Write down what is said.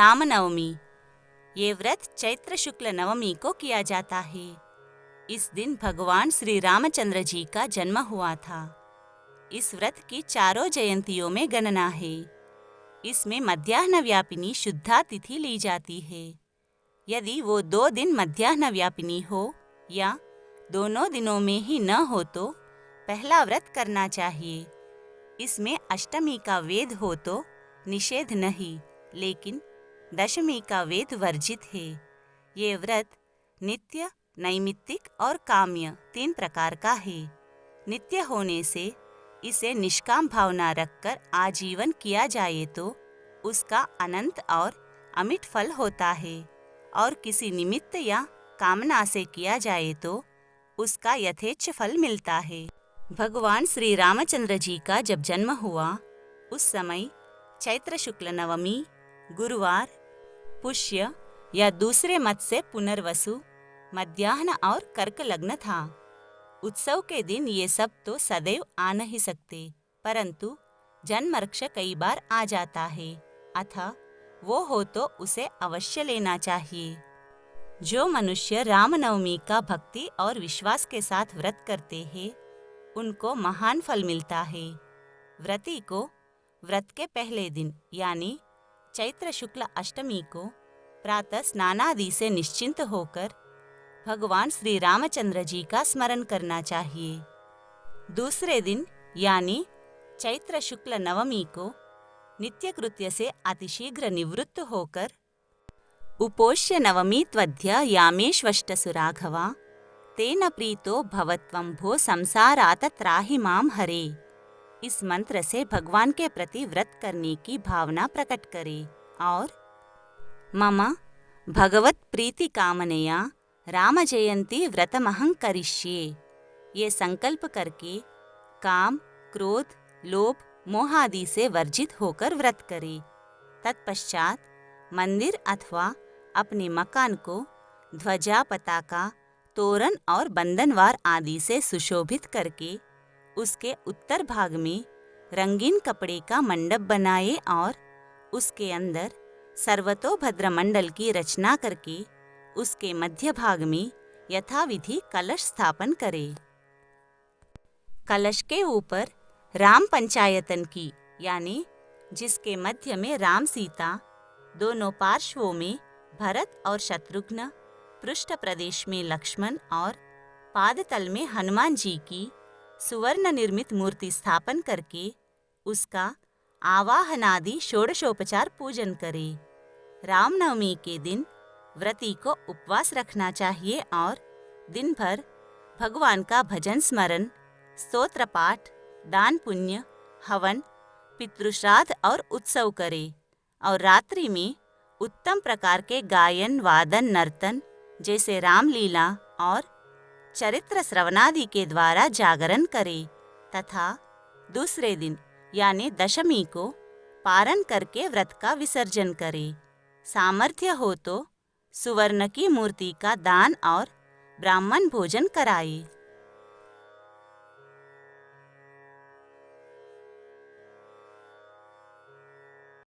रामनवमी। ये व्रत चैत्र शुक्ल नवमी को किया जाता है। इस दिन भगवान श्री रामचंद्र जी का जन्म हुआ था। इस व्रत की चारों जयंतियों में गणना है। इसमें मध्याह्न व्यापिनी शुद्धा तिथि ली जाती है। यदि वो 2 दिन मध्याह्न व्यापिनी हो या दोनों दिनों में ही न हो तो पहला व्रत करना चाहिए। इसमें अष्टमी का वेद हो तो निषेध नहीं, लेकिन दशमी का वेद वर्जित है। ये व्रत नित्य, नैमित्तिक और काम्य 3 प्रकार का है। नित्य होने से इसे निष्काम भावना रखकर आजीवन किया जाए तो उसका अनंत और अमिट फल होता है, और किसी निमित्त या कामना से किया जाए तो उसका यथेच्छ फल मिलता है। भगवान श्री रामचंद्र जी का जब जन्म हुआ उस समय चैत्र शुक्ल नवमी, गुरुवार, पुष्य या दूसरे मत से पुनर्वसु, मध्याह्न और कर्क लग्न था। उत्सव के दिन ये सब तो सदैव आ नहीं सकते, परंतु जन्मरक्ष कई बार आ जाता है, अतः वो हो तो उसे अवश्य लेना चाहिए। जो मनुष्य रामनवमी का भक्ति और विश्वास के साथ व्रत करते हैं उनको महान फल मिलता है। व्रती को व्रत के पहले दिन यानी चैत्र शुक्ल अष्टमी को प्रातः स्नानादि से निश्चिंत होकर भगवान श्री रामचंद्र जी का स्मरण करना चाहिए। दूसरे दिन यानी चैत्र शुक्ल नवमी को नित्य कृत्य से अतिशीघ्र निवृत्त होकर उपोष्य नवमी त्वद्य यामेष्वष्टसु राघवा तेन प्रीतो भवत्वं भो संसारात त्राहि माम हरे। इस मंत्र से भगवान के प्रति व्रत करने की भावना प्रकट करें और मम भगवत प्रीति कामनया राम जयंती व्रतमहं करिष्ये ये संकल्प करके काम, क्रोध, लोभ, मोह आदि से वर्जित होकर व्रत करे। तत्पश्चात मंदिर अथवा अपने मकान को ध्वजा, पताका, तोरण और बंधनवार आदि से सुशोभित करके उसके उत्तर भाग में रंगीन कपड़े का मंडप बनाए और उसके अंदर सर्वतोभद्र मंडल की रचना करके उसके मध्य भाग में यथाविधि कलश स्थापन करे। कलश के ऊपर राम पंचायतन की यानी जिसके मध्य में राम सीता, दोनों पार्श्वों में भरत और शत्रुघ्न, पृष्ठ प्रदेश में लक्ष्मण और पादतल में हनुमान जी की सुवर्ण निर्मित मूर्ति स्थापन करके उसका आवाहनादि षोडशोपचार पूजन करे। रामनवमी के दिन व्रती को उपवास रखना चाहिए और दिन भर भगवान का भजन स्मरण, स्तोत्र पाठ, दान पुण्य, हवन, पितृश्राद्ध और उत्सव करे और रात्रि में उत्तम प्रकार के गायन, वादन, नर्तन जैसे रामलीला और चरित्र श्रवणादि के द्वारा जागरण करे तथा दूसरे दिन यानी दशमी को पारण करके व्रत का विसर्जन करे। सामर्थ्य हो तो सुवर्ण की मूर्ति का दान और ब्राह्मण भोजन कराए।